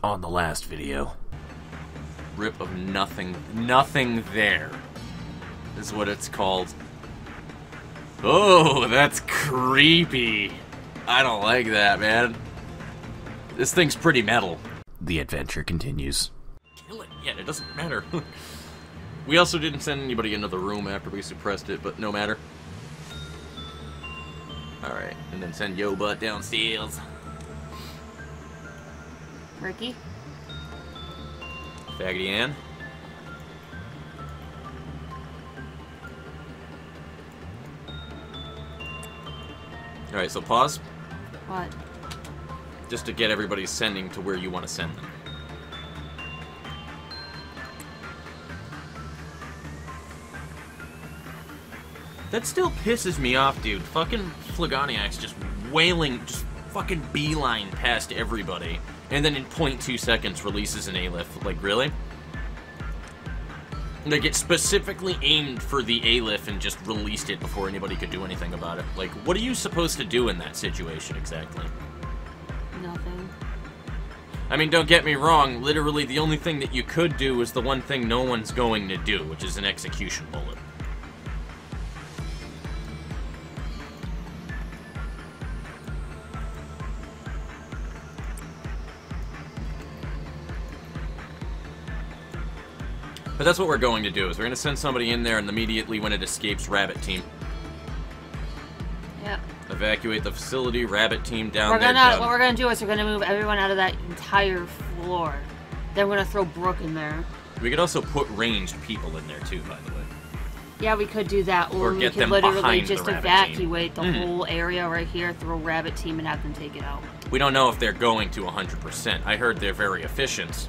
on the last video. Rip of nothing. Nothing there is what it's called. Oh, that's creepy. I don't like that, man. This thing's pretty metal. The adventure continues. Kill it. Yeah, it doesn't matter. We also didn't send anybody into the room after we suppressed it, but no matter. Alright, and then send Yo Butt downstairs. Ricky? Faggoty Ann. Alright, so pause. What? Just to get everybody sending to where you want to send them. That still pisses me off, dude. Fucking Phlegoniac's just wailing, just fucking beeline past everybody. And then in 0.2 seconds releases an A-lift. Like, really? Like, it specifically aimed for the A-lift and just released it before anybody could do anything about it. Like, what are you supposed to do in that situation exactly? Nothing. I mean, don't get me wrong. Literally, the only thing that you could do is the one thing no one's going to do, which is an execution bullet. But that's what we're going to do, is we're going to send somebody in there and immediately when it escapes, Rabbit Team. Yep. Evacuate the facility, Rabbit Team down What we're gonna do is we're gonna move everyone out of that entire floor. Then we're gonna throw Brooke in there. We could also put ranged people in there too, by the way. Yeah, we could do that, or we get could them literally behind just the Rabbit evacuate the whole area right here, throw Rabbit Team, and have them take it out. We don't know if they're going to 100%. I heard they're very efficient,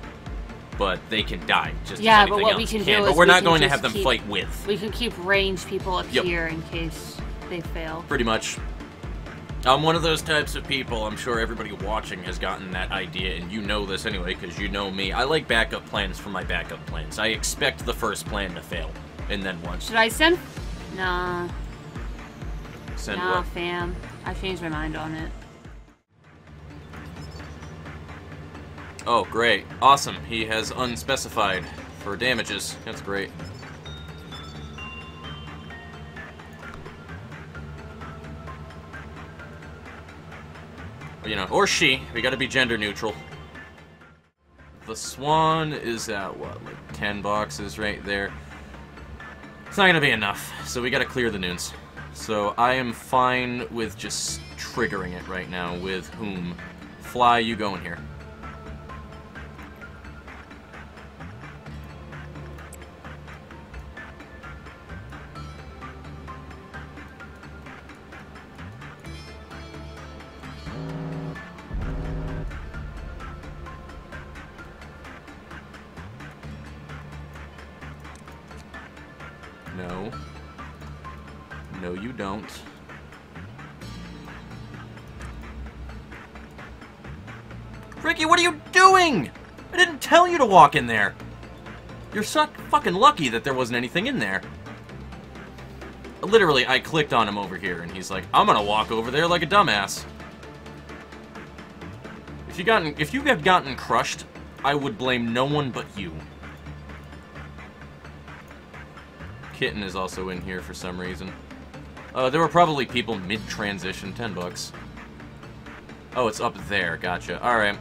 but they can die just as anything but what else we can can. do But is we're we not can going to just have them fight with. We can keep ranged people up Yep. here in case they fail. Pretty much. I'm one of those types of people, I'm sure everybody watching has gotten that idea, and you know this anyway, because you know me. I like backup plans for my backup plans. I expect the first plan to fail, and then once. Should I send? Nah. Send nah, what? fam. I changed my mind on it. Oh, great. Awesome. He has unspecified for damages. That's great. You know, or she. We gotta be gender neutral. The Swan is at, what, like 10 boxes right there. It's not gonna be enough, so we gotta clear the noons. So I am fine with just triggering it right now with whom. Fly, you go in here. No. No, you don't. Ricky, what are you doing? I didn't tell you to walk in there. You're so fucking lucky that there wasn't anything in there. Literally, I clicked on him over here, and he's like, I'm gonna walk over there like a dumbass. If you had gotten crushed, I would blame no one but you. Kitten is also in here for some reason. There were probably people mid-transition. 10 bucks. Oh, it's up there. Gotcha. Alright.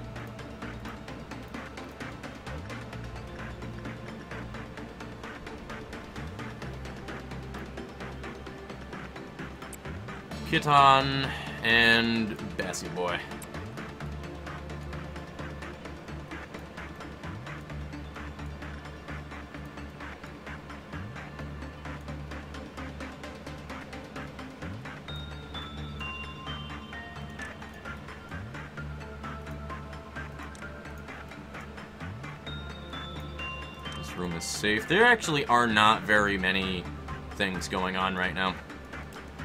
Kitan and Bassy Boy. This room is safe. There actually are not very many things going on right now.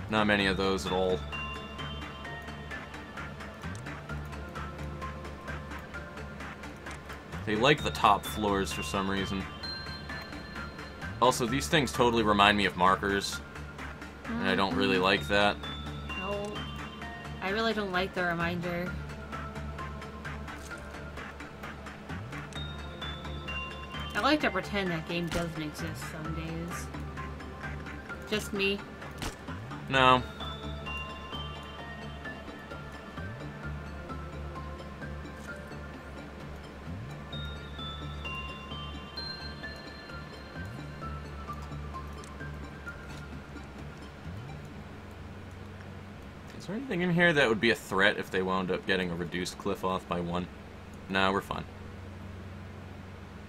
Not many of those at all. They like the top floors for some reason. Also, these things totally remind me of markers, and I don't really like that. No, I really don't like the reminder. I like to pretend that game doesn't exist some days. Just me. No. Is there anything in here that would be a threat if they wound up getting a reduced cliff off by 1? No, we're fine.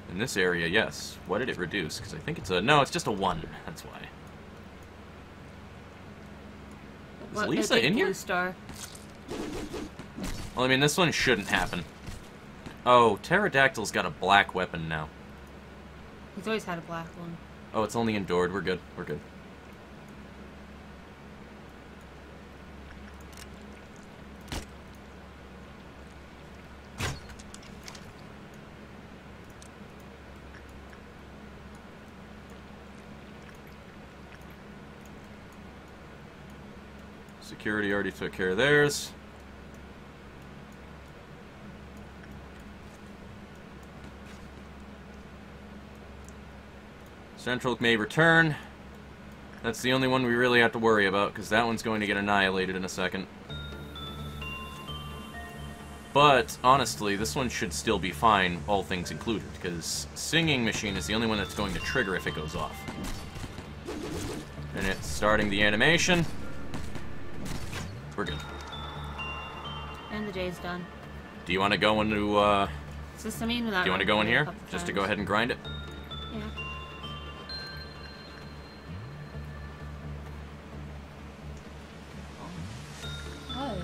In this area, yes. What did it reduce? Because I think it's a... No, it's just a 1. That's why. Is Lisa in here? Star. Well, I mean, this one shouldn't happen. Oh, Pterodactyl's got a black weapon now. He's always had a black one. Oh, it's only endured. We're good. We're good. Security already took care of theirs. Central may return. That's the only one we really have to worry about, because that one's going to get annihilated in a second. But, honestly, this one should still be fine, all things included, because Singing Machine is the only one that's going to trigger if it goes off. And it's starting the animation. We're good. And the day's done. Do you want to go into, System in without... Do you want to go in here? Just to go ahead and grind it? Yeah. Oh.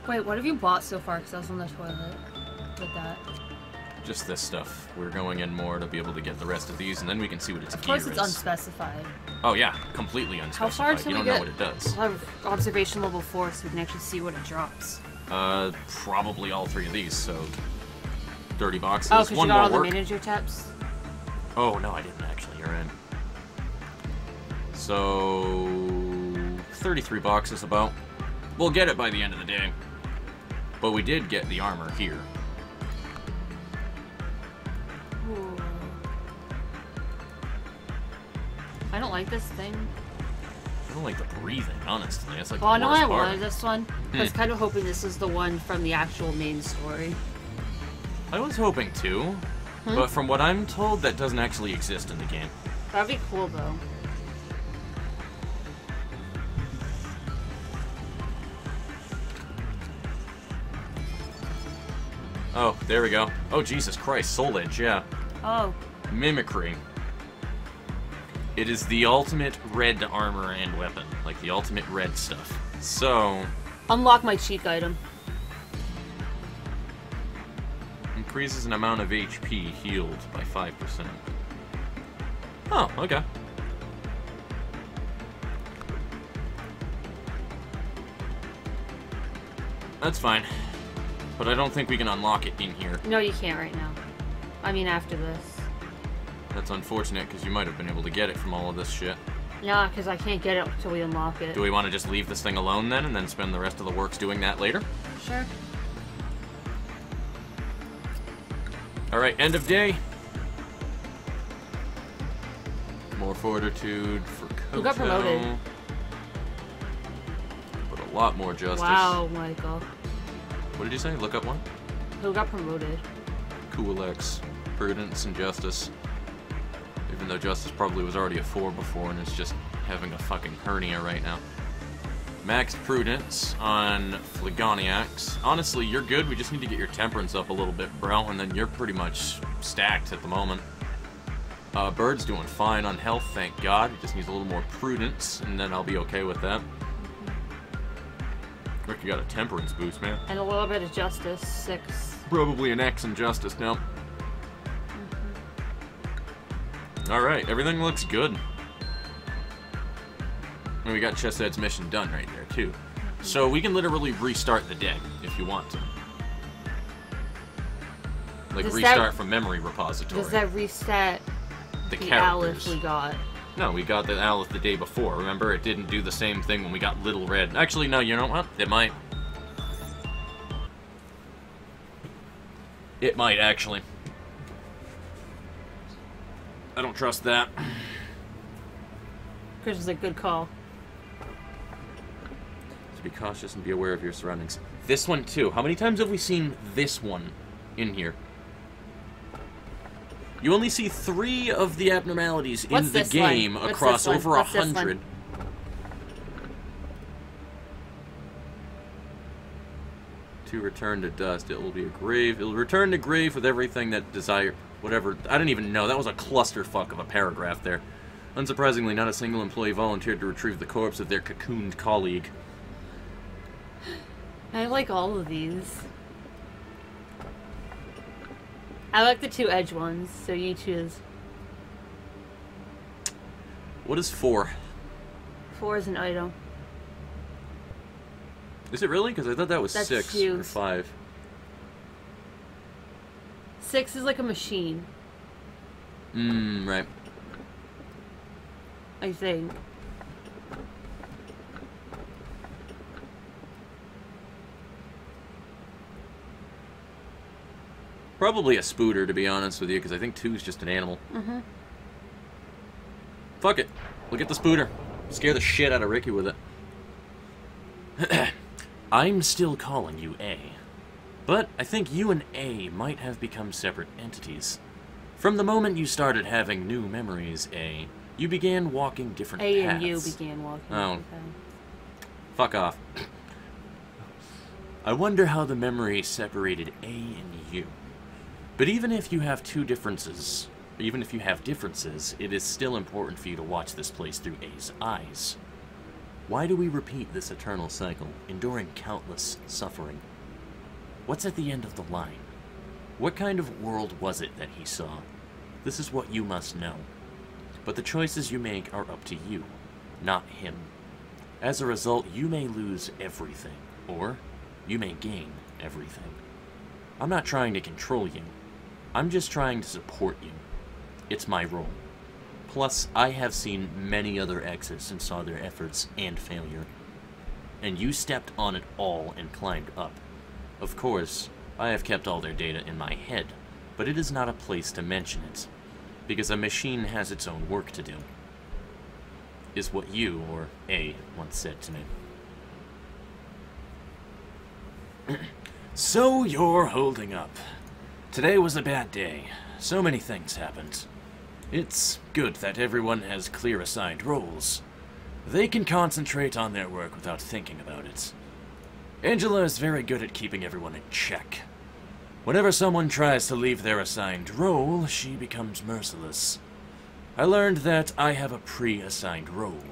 Wait, what have you bought so far? Because I was on the toilet with that. Just this stuff. We're going in more to be able to get the rest of these, and then we can see what its gear is. Of course it's unspecified. Oh yeah, completely unspecified. How far till you we don't know get what it does. Observation level 4 so we can actually see what it drops? Probably all 3 of these, so 30 boxes. Oh, because you One got more all the work. manager taps? Oh, no, I didn't actually. You're in. So 33 boxes about. We'll get it by the end of the day. But we did get the armor here. Ooh. I don't like this thing. I don't like the breathing, honestly. It's like Well, I the know worst I part. wanted this one. I was kind of hoping this is the one from the actual main story. I was hoping to, but from what I'm told, that doesn't actually exist in the game. That'd be cool, though. Oh, there we go. Oh, Jesus Christ, Soul Edge, yeah. Oh. Mimicry. It is the ultimate red armor and weapon. Like, the ultimate red stuff. So... Unlock my cheek item. Increases an amount of HP healed by 5%. Oh, okay. That's fine. But I don't think we can unlock it in here. No, you can't right now. I mean, after this. That's unfortunate, because you might have been able to get it from all of this shit. Nah, because I can't get it until we unlock it. Do we want to just leave this thing alone then, and then spend the rest of the works doing that later? Sure. Alright, end of day. More fortitude for Koto. Who got promoted? But a lot more justice. Wow, Michael. What did you say? Look up one? Who got promoted? Cool X. Prudence and Justice. Even though Justice probably was already a 4 before and is just having a fucking hernia right now. Max Prudence on Phlegoniacs. Honestly, you're good. We just need to get your Temperance up a little bit, bro, and then you're pretty much stacked at the moment. Bird's doing fine on health, thank God. He just needs a little more Prudence, and then I'll be okay with that. Rick, you got a Temperance boost, man. And a little bit of Justice, 6. Probably an X in Justice now. Alright, everything looks good. And we got Chessed's mission done right there, too. So we can literally restart the day, if you want to. Like, restart from memory repository. Does that reset the Alice characters? we got? No, we got the Aleph the day before. Remember, it didn't do the same thing when we got Little Red. Actually, no, you know what? It might. It might, actually. I don't trust that. Chris is a good call. So be cautious and be aware of your surroundings. This one, too. How many times have we seen this one in here? You only see 3 of the abnormalities in the game across over 100. To return to dust. It will be a grave. It will return to grave with everything that desire. Whatever. I didn't even know. That was a clusterfuck of a paragraph there. Unsurprisingly, not a single employee volunteered to retrieve the corpse of their cocooned colleague. I like all of these. I like the 2 edge ones, so you choose. What is 4? 4 is an item. Is it really? Because I thought that was That's 6 huge. or 5. 6 is like a machine. Right. I think. Probably a spooter, to be honest with you, because I think 2 is just an animal. Fuck it. We'll get the spooter. Scare the shit out of Ricky with it. I'm still calling you A. But I think you and A might have become separate entities. From the moment you started having new memories, A, you began walking different paths. A and you began walking. Oh. Okay. Fuck off. I wonder how the memory separated A and you. But even if you have differences, it is still important for you to watch this place through A's eyes. Why do we repeat this eternal cycle, enduring countless suffering? What's at the end of the line? What kind of world was it that he saw? This is what you must know. But the choices you make are up to you, not him. As a result, you may lose everything, or you may gain everything. I'm not trying to control you. I'm just trying to support you. It's my role. Plus, I have seen many other exits and saw their efforts and failure. And you stepped on it all and climbed up. Of course, I have kept all their data in my head, but it is not a place to mention it, because a machine has its own work to do. Is what you, or A, once said to me. So you're holding up. Today was a bad day. So many things happened. It's good that everyone has clear assigned roles. They can concentrate on their work without thinking about it. Angela is very good at keeping everyone in check. Whenever someone tries to leave their assigned role, she becomes merciless. I learned that I have a pre-assigned role.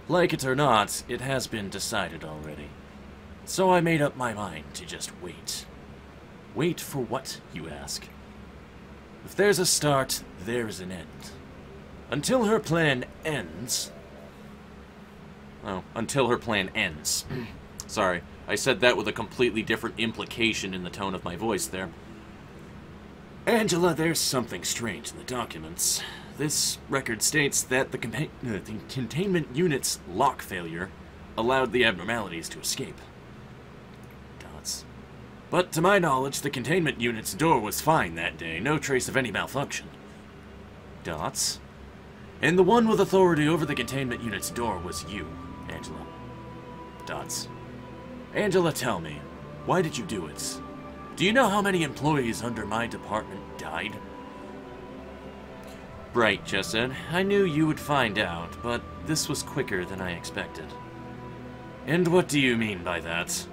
Like it or not, it has been decided already. So I made up my mind to just wait. Wait for what, you ask? If there's a start, there's an end. Until her plan ends... Oh, until her plan ends. Sorry, I said that with a completely different implication in the tone of my voice there. Angela, there's something strange in the documents. This record states that the containment unit's lock failure allowed the abnormalities to escape. Dots. But to my knowledge, the containment unit's door was fine that day, no trace of any malfunction. Dots. And the one with authority over the containment unit's door was you, Angela. Dots. Angela, tell me, why did you do it? Do you know how many employees under my department died? Bright, just said. I knew you would find out, but this was quicker than I expected. And what do you mean by that?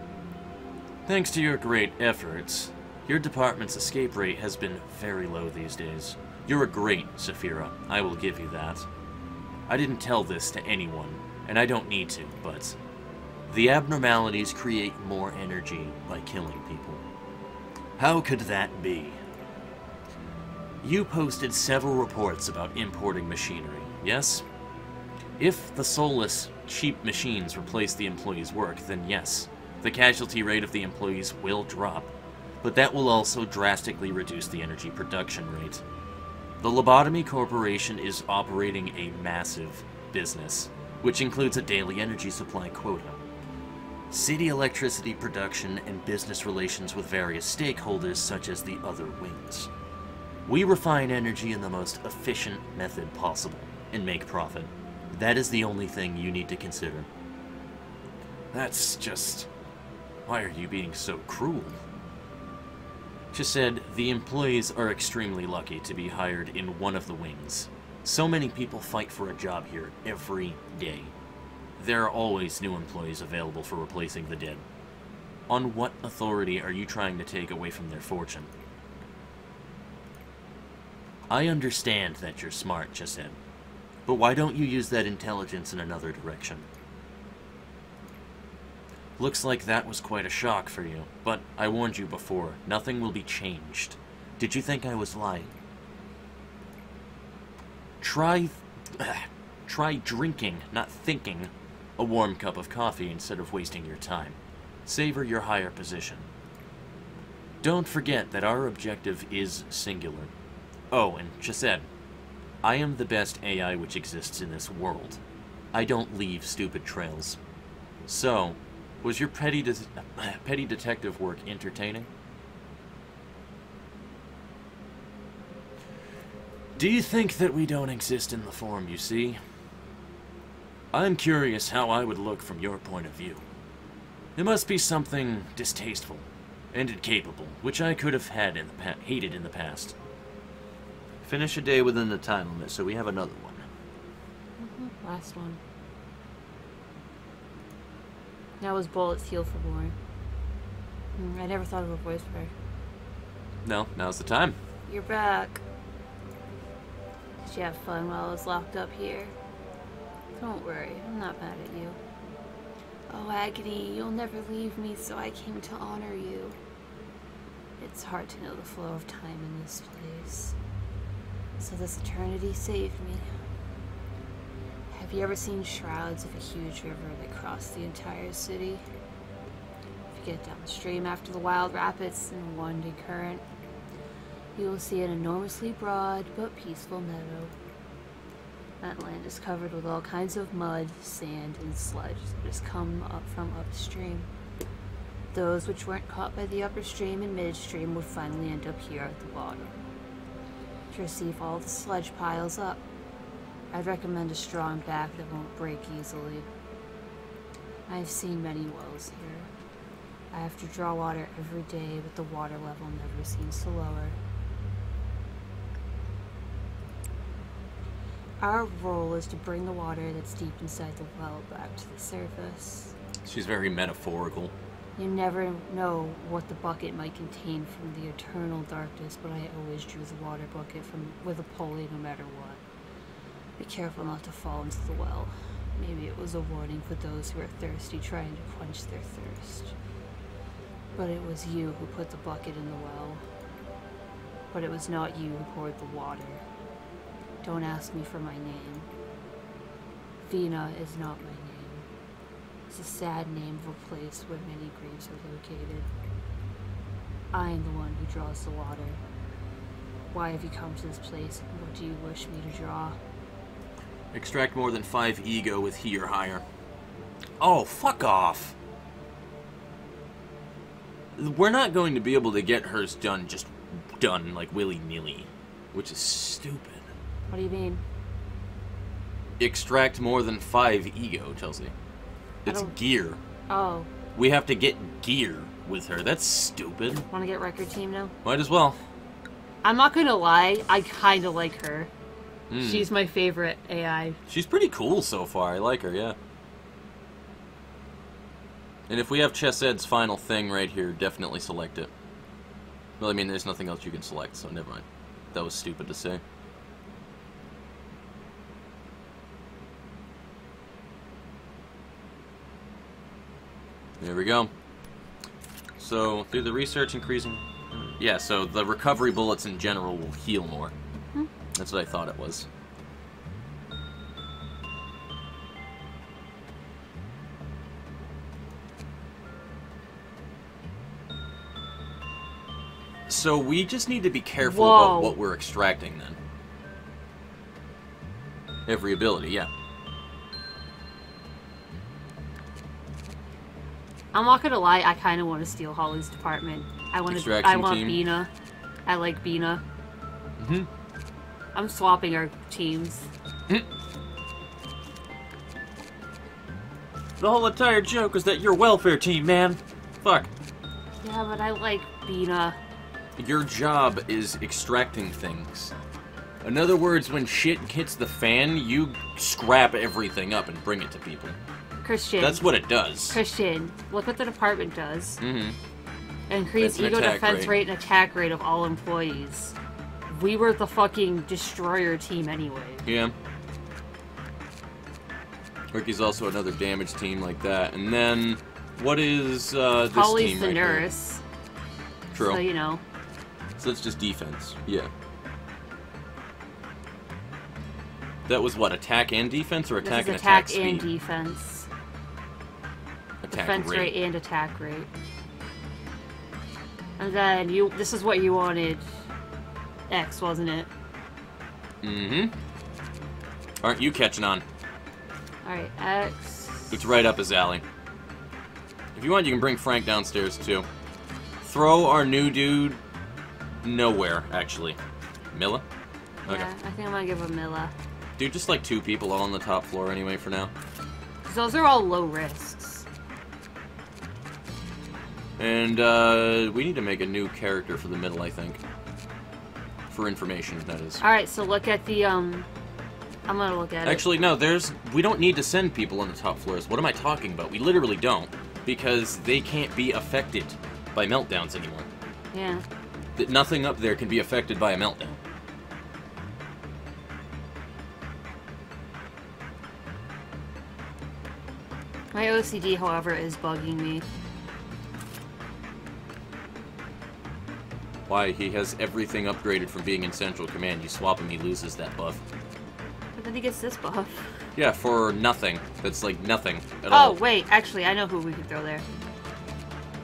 Thanks to your great efforts, your department's escape rate has been very low these days. You're a great Saphira, I will give you that. I didn't tell this to anyone, and I don't need to, but the abnormalities create more energy by killing people. How could that be? You posted several reports about importing machinery, yes? If the soulless, cheap machines replace the employees' work, then yes, the casualty rate of the employees will drop, but that will also drastically reduce the energy production rate. The Lobotomy Corporation is operating a massive business, which includes a daily energy supply quota, city electricity production, and business relations with various stakeholders such as the other wings. We refine energy in the most efficient method possible and make profit. That is the only thing you need to consider. That's just... Why are you being so cruel? Just said, the employees are extremely lucky to be hired in one of the wings. So many people fight for a job here every day. There are always new employees available for replacing the dead. On what authority are you trying to take away from their fortune? I understand that you're smart, Chesed, but why don't you use that intelligence in another direction? Looks like that was quite a shock for you, but I warned you before, nothing will be changed. Did you think I was lying? Try drinking, not thinking, a warm cup of coffee instead of wasting your time. Savor your higher position. Don't forget that our objective is singular. Oh, and Chesed, I am the best AI which exists in this world. I don't leave stupid trails. So, was your petty detective work entertaining? Do you think that we don't exist in the form you see? I'm curious how I would look from your point of view. It must be something distasteful and incapable, which I could have hated in the past. Finish a day within the time limit, so we have another one. Last one. That was Bullets Heal for Boy. I never thought of a voice for her. No, now's the time. You're back. Did you have fun while I was locked up here? Don't worry, I'm not mad at you. Oh, Agony, you'll never leave me, so I came to honor you. It's hard to know the flow of time in this place. So this eternity saved me. Have you ever seen shrouds of a huge river that cross the entire city? If you get down the stream after the wild rapids and winding current, you will see an enormously broad but peaceful meadow. That land is covered with all kinds of mud, sand, and sludge that has come up from upstream. Those which weren't caught by the upper stream and midstream would finally end up here at the bottom. To receive all the sludge piles up, I'd recommend a strong back that won't break easily. I've seen many wells here. I have to draw water every day, but the water level never seems to lower. Our role is to bring the water that's deep inside the well back to the surface. She's very metaphorical. You never know what the bucket might contain from the eternal darkness, but I always drew the water bucket with a pulley no matter what. Be careful not to fall into the well. Maybe it was a warning for those who are thirsty trying to quench their thirst. But it was you who put the bucket in the well. But it was not you who poured the water. Don't ask me for my name. Vina is not my name. It's a sad name of a place where many graves are located. I am the one who draws the water. Why have you come to this place, and what do you wish me to draw? Extract more than 5 ego with he or higher. Oh, fuck off! We're not going to be able to get hers done, just done, like, willy-nilly. Which is stupid. What do you mean? Extract more than 5 ego, Chelsea. It's gear. Oh. We have to get gear with her. That's stupid. Want to get record team now? Might as well. I'm not gonna lie, I kinda like her. She's my favorite AI. She's pretty cool so far. I like her, yeah. And if we have Chesed's final thing right here, definitely select it. Well, I mean, there's nothing else you can select, so never mind. That was stupid to say. There we go. So, through the research increasing... Yeah, so the recovery bullets in general will heal more. That's what I thought it was. So we just need to be careful about what we're extracting then. Every ability, yeah. I'm not gonna lie, I kind of want to steal Holly's department. I want team. Bina. I like Bina. Mm-hmm. I'm swapping our teams. The whole entire joke was that you're welfare team, man. Fuck. Yeah, but I like Bina. Your job is extracting things. In other words, when shit hits the fan, you scrap everything up and bring it to people. Christian. That's what it does. Christian, look what the department does. Mm-hmm. Increase ego defense rate and attack rate of all employees. We were the fucking destroyer team anyway. Yeah. Ricky's also another damage team like that. And then, what is this Holly's team the right nurse. Here? True. So, you know. So it's just defense. Yeah. That was what, attack and defense, or attack and attack speed? Attack and defense. Attack defense rate and attack rate. And then this is what you wanted. X, wasn't it? Mm-hmm. Aren't you catching on? Alright, X. It's right up his alley. If you want, you can bring Frank downstairs, too. Throw our new dude nowhere, actually. Milla? Okay. Yeah, I think I'm gonna give him Milla. Dude, just like 2 people all on the top floor anyway for now. Because those are all low risks. And, we need to make a new character for the middle, I think. For information, that is. Alright, so look at the, I'm gonna look at it. Actually, no, we don't need to send people on the top floors. What am I talking about? We literally don't. Because they can't be affected by meltdowns anymore. Yeah. Nothing up there can be affected by a meltdown. My OCD, however, is bugging me. Why? He has everything upgraded from being in Central Command. You swap him, he loses that buff. But then he gets this buff. Yeah, for nothing. That's like nothing at all. Oh, wait, actually, I know who we could throw there.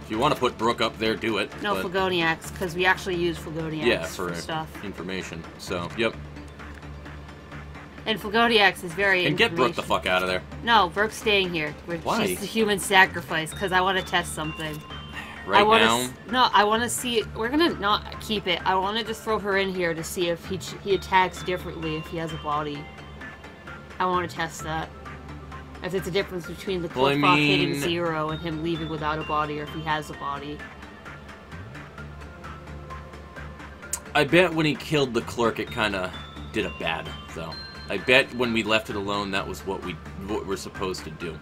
If you want to put Brooke up there, do it. No, Flagoniacs, because we actually use Flagoniacs for stuff. Information. So, yep. And Flagoniacs is very And get Brooke the fuck out of there. No, Brooke's staying here. Why? She's the human sacrifice, because I want to test something. Right now? No, I want to see it. We're going to not keep it. I want to just throw her in here to see if he attacks differently if he has a body. I want to test that. If it's a difference between the cliff off hitting 0 and him leaving without a body, or if he has a body. I bet when he killed the clerk, it kind of did a bad, though. I bet when we left it alone, that was what we're supposed to do.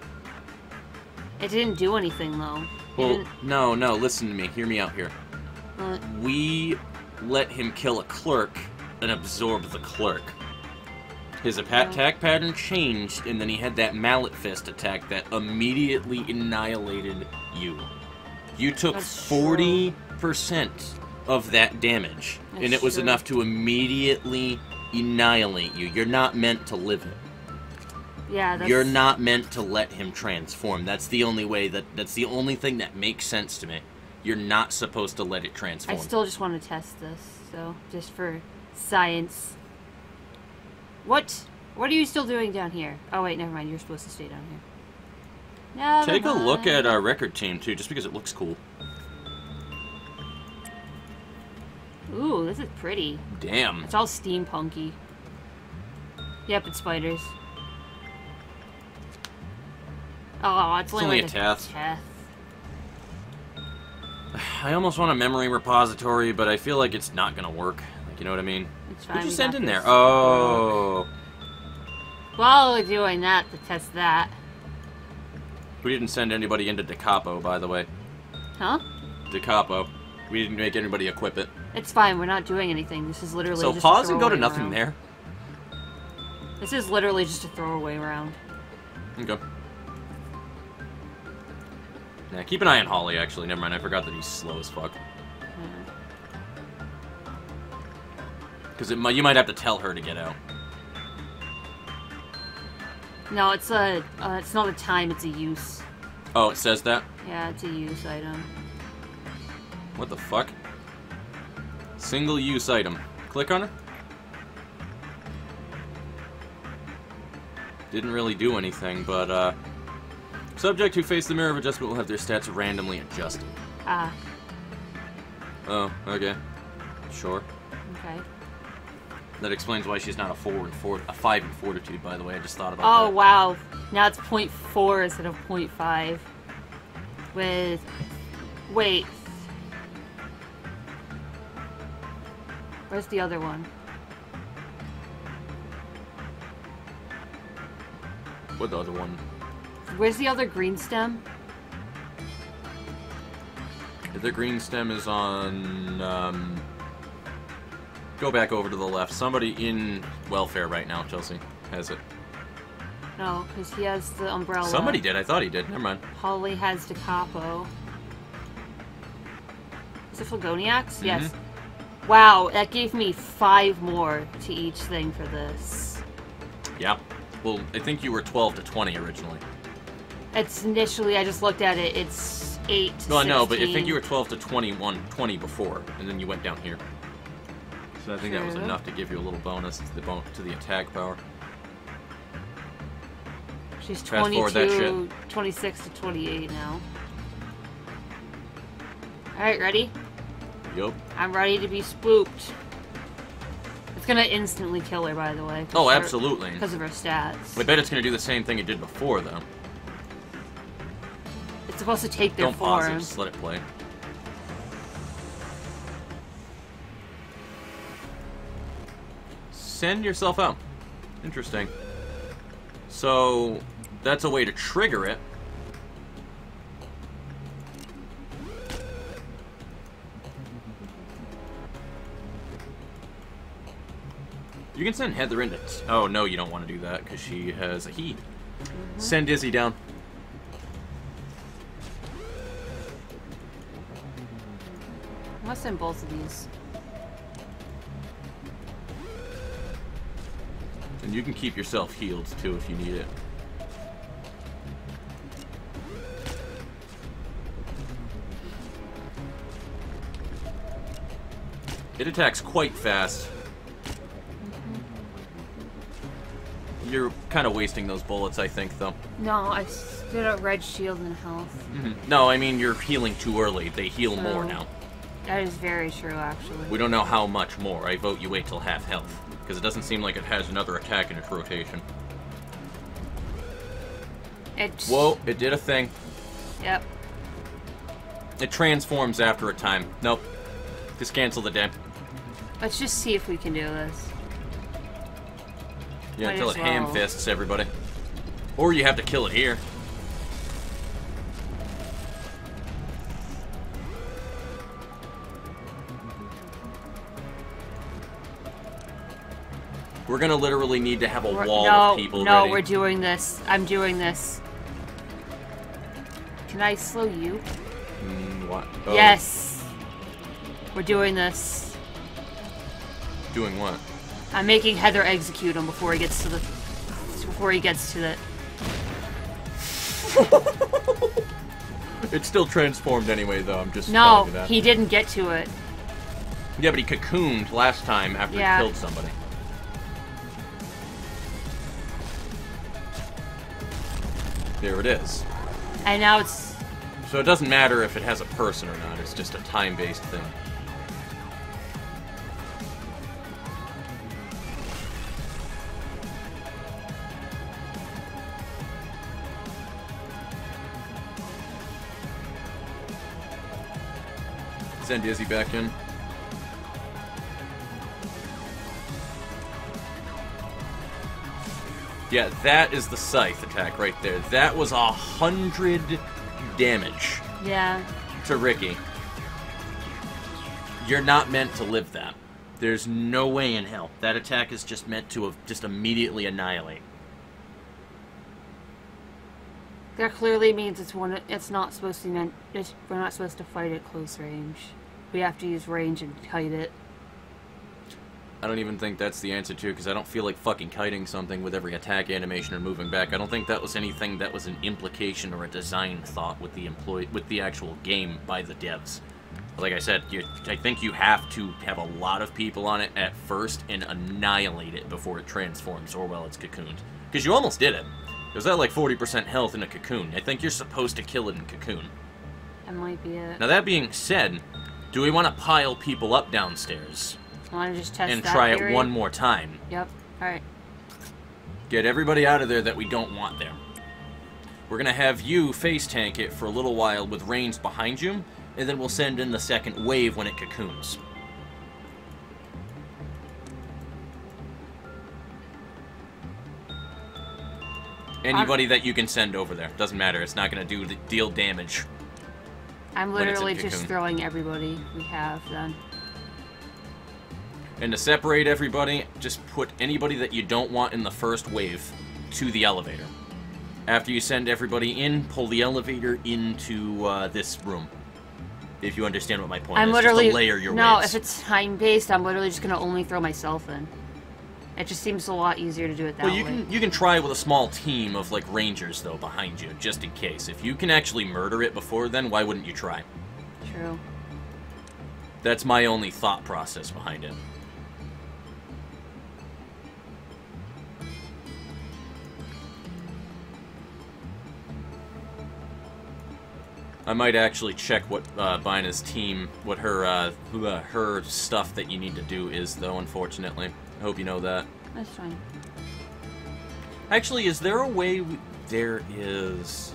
It didn't do anything, though. Well, no, listen to me. Hear me out here. What? We let him kill a clerk and absorb the clerk. His attack pattern changed, and then he had that mallet fist attack that immediately annihilated you. You took 40% of that damage, and it was enough to immediately annihilate you. You're not meant to live it. Yeah, You're not meant to let him transform. That's the only way that's the only thing that makes sense to me. You're not supposed to let it transform. I still just want to test this, so just for science. What are you still doing down here? Oh wait, never mind. You're supposed to stay down here. Take a look at our record team too, just because it looks cool. Ooh, this is pretty. Damn. It's all steampunky. Yep, it's spiders. Oh, it's only like a Teth. I almost want a memory repository, but I feel like it's not gonna work. Like, you know what I mean? It's fine. What'd you send in there? Oh. While we're doing that, to test that. We didn't send anybody into Da Capo, by the way. Huh? Da Capo. We didn't make anybody equip it. It's fine. We're not doing anything. This is literally just pause and go to nothing round. there. This is literally just a throwaway round. Okay. Yeah, keep an eye on Holly, actually. Never mind, I forgot that he's slow as fuck. Because you might have to tell her to get out. No, it's not a time, it's a use. Oh, it says that? Yeah, it's a use item. What the fuck? Single use item. Click on her? didn't really do anything, but, subject who faced the mirror of adjustment will have their stats randomly adjusted. Ah. Oh, okay. Sure. Okay. That explains why she's not a 5 in fortitude, by the way. I just thought about that. Oh, wow. Now it's 0.4 instead of 0.5. With... Wait. Where's the other one? What the other one? Where's the other green stem? The green stem is on, go back over to the left. Somebody in welfare right now, Chelsea, has it. No, because he has the umbrella. Somebody did. I thought he did. Never mind. Holly has the capo. Is it Flagoniacs? Yes. Wow, that gave me 5 more to each thing for this. Yeah. Well, I think you were 12 to 20 originally. It's initially, I just looked at it, it's 8 to 16. No, no, but I think you were 12 to 20 before, and then you went down here. So I think that was enough to give you a little bonus to the attack power. She's Fast forward that 22, 26 to 28 now. Alright, ready? Yup. I'm ready to be spooked. It's gonna instantly kill her, by the way. Oh, absolutely. Because of her stats. I bet it's gonna do the same thing it did before, though. It's supposed to take their Don't pause it, form. just let it play. Send yourself out. Interesting. So, that's a way to trigger it. You can send Heather into... Oh, no, you don't want to do that, because she has a he. Send Izzy down. I'm gonna send both of these. And you can keep yourself healed, too, if you need it. It attacks quite fast. You're kind of wasting those bullets, I think, though. No, I stood a red shield and health. No, I mean, you're healing too early. They heal more now. That is very true, actually. We don't know how much more. I vote you wait till half health. Because it doesn't seem like it has another attack in its rotation. Whoa, it did a thing. Yep. It transforms after a time. Nope. Just cancel the day. Let's just see if we can do this. Yeah, Might until as it well. ham-fists everybody. Or you have to kill it here. We're gonna literally need to have a wall of people ready. No, we're doing this. I'm doing this. Can I slow you? What? Oh. Yes. We're doing this. Doing what? I'm making Heather execute him before he gets to the... Before he gets to the... It's still transformed anyway, though. I'm just No, telling you that. he didn't get to it. Yeah, but he cocooned last time after he killed somebody. There it is. And now it's... So it doesn't matter if it has a person or not. It's just a time-based thing. Send Izzy back in. Yeah, that is the scythe attack right there. That was 100 damage Yeah. to Ricky. You're not meant to live that. There's no way in hell. That attack is just meant to just immediately annihilate. That clearly means it's not supposed to we're not supposed to fight at close range. We have to use range and kite it. I don't even think that's the answer to it, because I don't feel like fucking kiting something with every attack animation or moving back. I don't think that was anything that was an implication or a design thought with the actual game by the devs. Like I said, I think you have to have a lot of people on it at first and annihilate it before it transforms, or well, it's cocooned. Because you almost did it. It was at like 40% health in a cocoon. I think you're supposed to kill it in cocoon. That might be it. Now that being said, do we want to pile people up downstairs? Want to just test and that try theory? it one more time? Yep. Alright. Get everybody out of there that we don't want there. We're going to have you face tank it for a little while with range behind you, and then we'll send in the second wave when it cocoons. Anybody that you can send over there. Doesn't matter. It's not going to deal damage. I'm literally just throwing everybody we have, then. And to separate everybody, just put anybody that you don't want in the first wave to the elevator. After you send everybody in, pull the elevator into this room. If you understand what my point is. Literally, just to layer your no, waves. if it's time-based, I'm literally just going to only throw myself in. It just seems a lot easier to do it that way. Well, you can try with a small team of, like, rangers, though, behind you, just in case. If you can actually murder it before then, why wouldn't you try? True. That's my only thought process behind it. I might actually check what Bina's team, what her stuff that you need to do is, though, unfortunately. I hope you know that. That's fine. Actually, is there a way there is...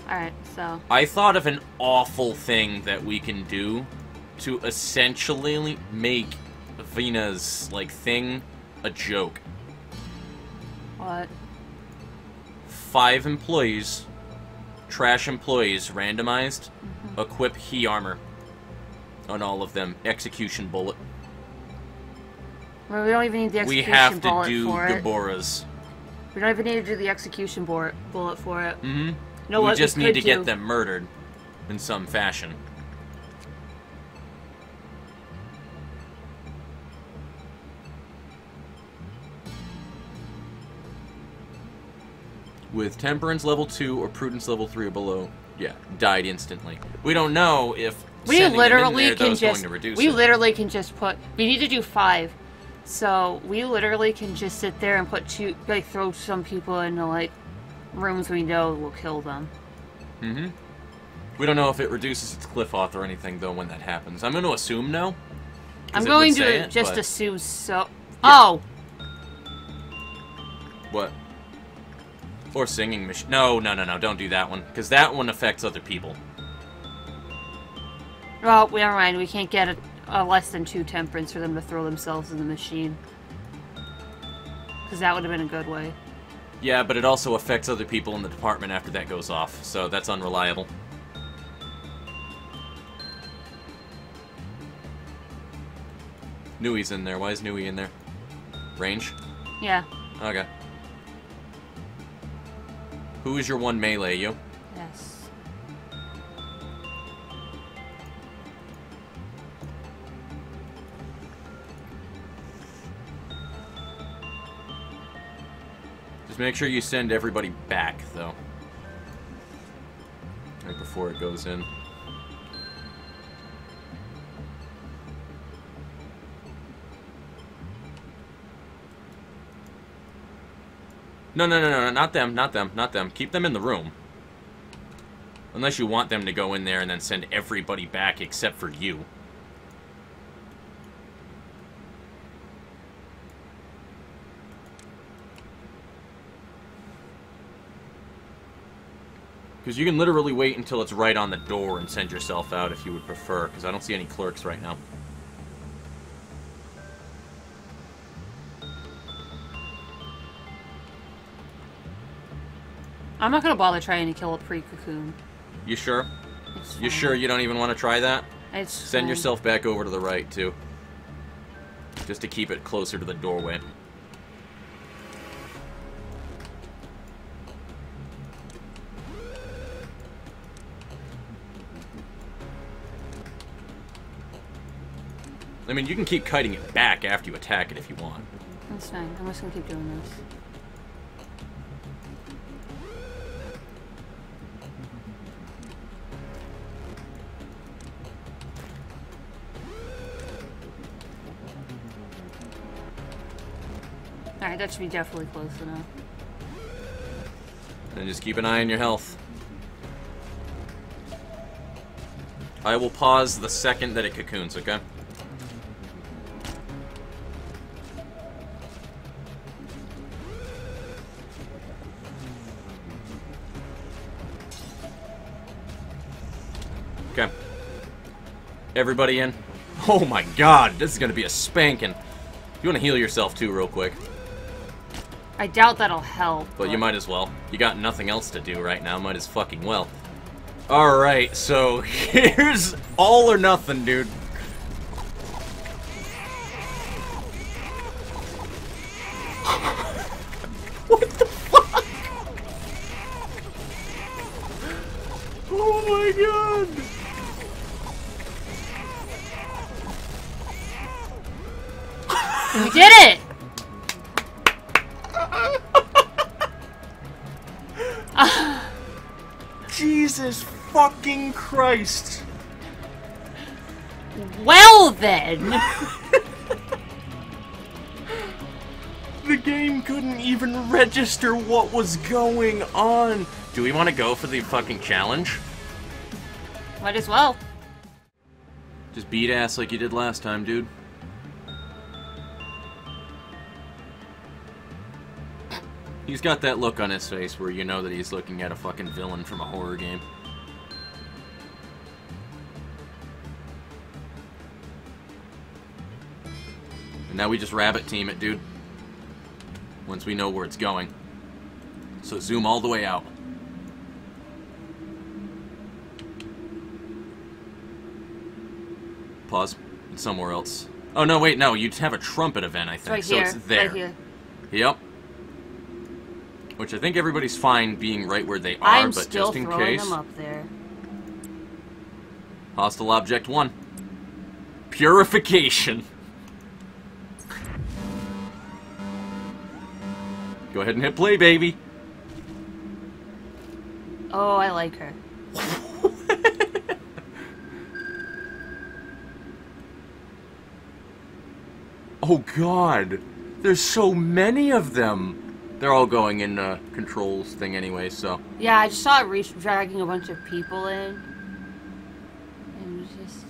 Alright, so... I thought of an awful thing that we can do to essentially make Vina's, like, thing a joke. What? 5 employees, trash employees, randomized, equip he armor on all of them. Execution bullet. Well, we don't even need the execution We have bullet to do for it. Gabora's. We don't even need to do the execution bullet for it. Mm-hmm. You know We what just we need to could get do? them murdered in some fashion. With Temperance level 2 or Prudence level 3 or below, yeah, died instantly. We don't know if We sending literally them in there, can though, is just... going to reduce We it. literally can just put... We need to do 5. So, we literally can just sit there and put two... Like, throw some people into, like, rooms we know will kill them. Mm-hmm. We don't know if it reduces its cliff auth or anything, though, when that happens. I'm going to assume no. I'm going to it, just but... assume so... Yeah. Oh! What? Or singing machine. No, don't do that one. Because that one affects other people. Well, never mind. We can't get a less than 2 temperance for them to throw themselves in the machine. Because that would have been a good way. Yeah, but it also affects other people in the department after that goes off. So that's unreliable. Nui's in there. Why is Nui in there? Range? Yeah. Okay. Who is your one melee, you? Yes. Just make sure you send everybody back, though. Right before it goes in. No, not them. Keep them in the room. Unless you want them to go in there and then send everybody back except for you. Because you can literally wait until it's right on the door and send yourself out if you would prefer, because I don't see any clerks right now. I'm not gonna bother trying to kill a pre-cocoon. You sure? It's You fine. sure you don't even want to try that? It's Send fine. yourself back over to the right, too. Just to keep it closer to the doorway. I mean, you can keep kiting it back after you attack it if you want. That's fine. I'm just gonna keep doing this. Alright, that should be definitely close enough. And just keep an eye on your health. I will pause the second that it cocoons, okay? Okay. Everybody in? Oh my god, this is gonna be a spanking. You wanna heal yourself too real quick. I doubt that'll help. But you might as well. You got nothing else to do right now, might as fucking well. Alright, so here's all or nothing, dude. What the fuck? Oh my god! We did it! Jesus fucking Christ! Well then! The game couldn't even register what was going on! Do we want to go for the fucking challenge? Might as well. Just beat ass like you did last time, dude. He's got that look on his face where you know that he's looking at a fucking villain from a horror game. And now we just rabbit team it, dude. Once we know where it's going. So zoom all the way out. Pause. It's somewhere else. Oh, no, wait, no. You'd have a trumpet event, I think. Right so here. it's there. Right here. Yep. Which I think everybody's fine being right where they are, but just in case. I'm still throwing them up there. Hostile Object 1. Purification. Go ahead and hit play, baby. Oh, I like her. Oh god. There's so many of them. They're all going in the controls thing anyway, so. Yeah, I just saw it dragging a bunch of people in. And it was just...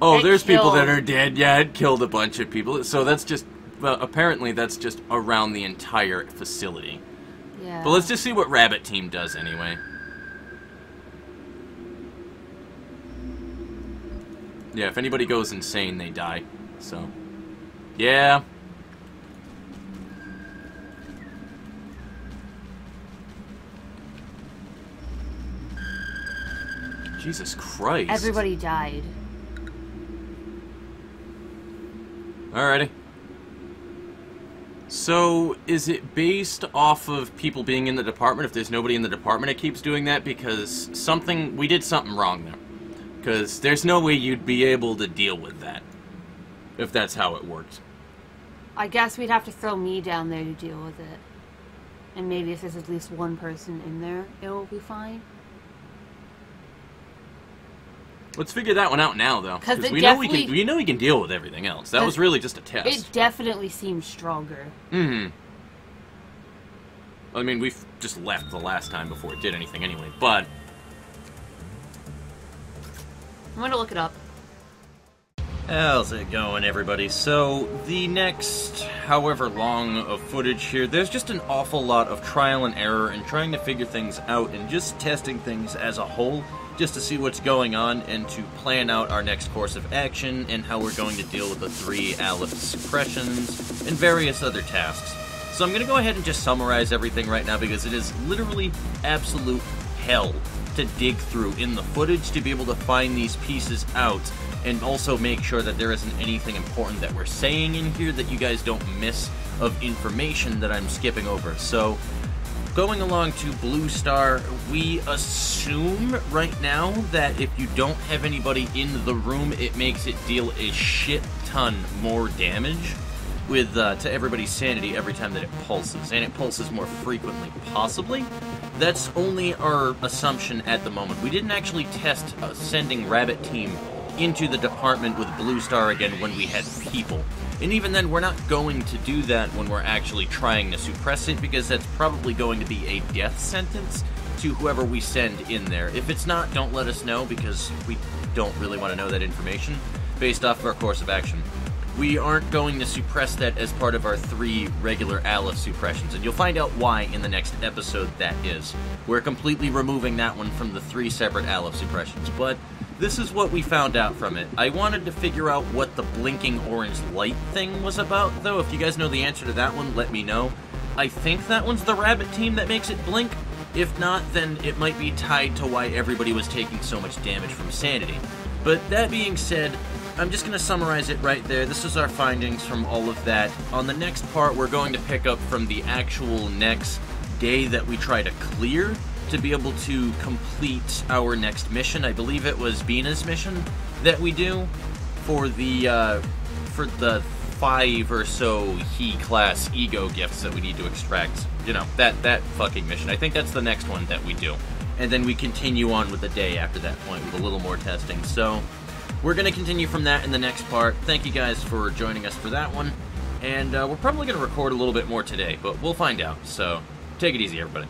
Oh, It there's people that killed. are dead. Yeah, it killed a bunch of people. So that's just, well, apparently that's just around the entire facility. Yeah. But let's just see what Rabbit Team does anyway. Yeah, if anybody goes insane, they die. So, yeah. Jesus Christ. Everybody died. Alrighty. So, is it based off of people being in the department? If there's nobody in the department, it keeps doing that? Because we did something wrong there. Because there's no way you'd be able to deal with that. If that's how it worked. I guess we'd have to throw me down there to deal with it. And maybe if there's at least one person in there, it will be fine. Let's figure that one out now, though. 'Cause it we know definitely- we can deal with everything else. That was really just a test. It definitely seems stronger. Mm-hmm. I mean, we've just left the last time before it did anything anyway, but... I'm gonna look it up. How's it going, everybody? So, the next however long of footage here, there's just an awful lot of trial and error and trying to figure things out and just testing things as a whole, just to see what's going on and to plan out our next course of action and how we're going to deal with the 3 Aleph suppressions and various other tasks. So I'm going to go ahead and just summarize everything right now because it is literally absolute hell to dig through in the footage to be able to find these pieces out and also make sure that there isn't anything important that we're saying in here that you guys don't miss of information that I'm skipping over. So, going along to Blue Star, we assume right now that if you don't have anybody in the room, it makes it deal a shit ton more damage with to everybody's sanity every time that it pulses, and it pulses more frequently, possibly. That's only our assumption at the moment. We didn't actually test sending Rabbit Team into the department with Blue Star again when we had people. And even then, we're not going to do that when we're actually trying to suppress it, because that's probably going to be a death sentence to whoever we send in there. If it's not, don't let us know, because we don't really want to know that information based off of our course of action. We aren't going to suppress that as part of our 3 regular Aleph suppressions, and you'll find out why in the next episode that is. We're completely removing that one from the 3 separate Aleph suppressions, but this is what we found out from it. I wanted to figure out what the blinking orange light thing was about, though. If you guys know the answer to that one, let me know. I think that one's the rabbit team that makes it blink. If not, then it might be tied to why everybody was taking so much damage from Sanity. But that being said, I'm just going to summarize it right there. This is our findings from all of that. On the next part, we're going to pick up from the actual next day that we try to clear to be able to complete our next mission. I believe it was Bina's mission that we do for the 5 or so He-class ego gifts that we need to extract. You know, that fucking mission. I think that's the next one that we do. And then we continue on with the day after that point with a little more testing. So we're going to continue from that in the next part. Thank you guys for joining us for that one. And we're probably going to record a little bit more today, but we'll find out. So take it easy, everybody.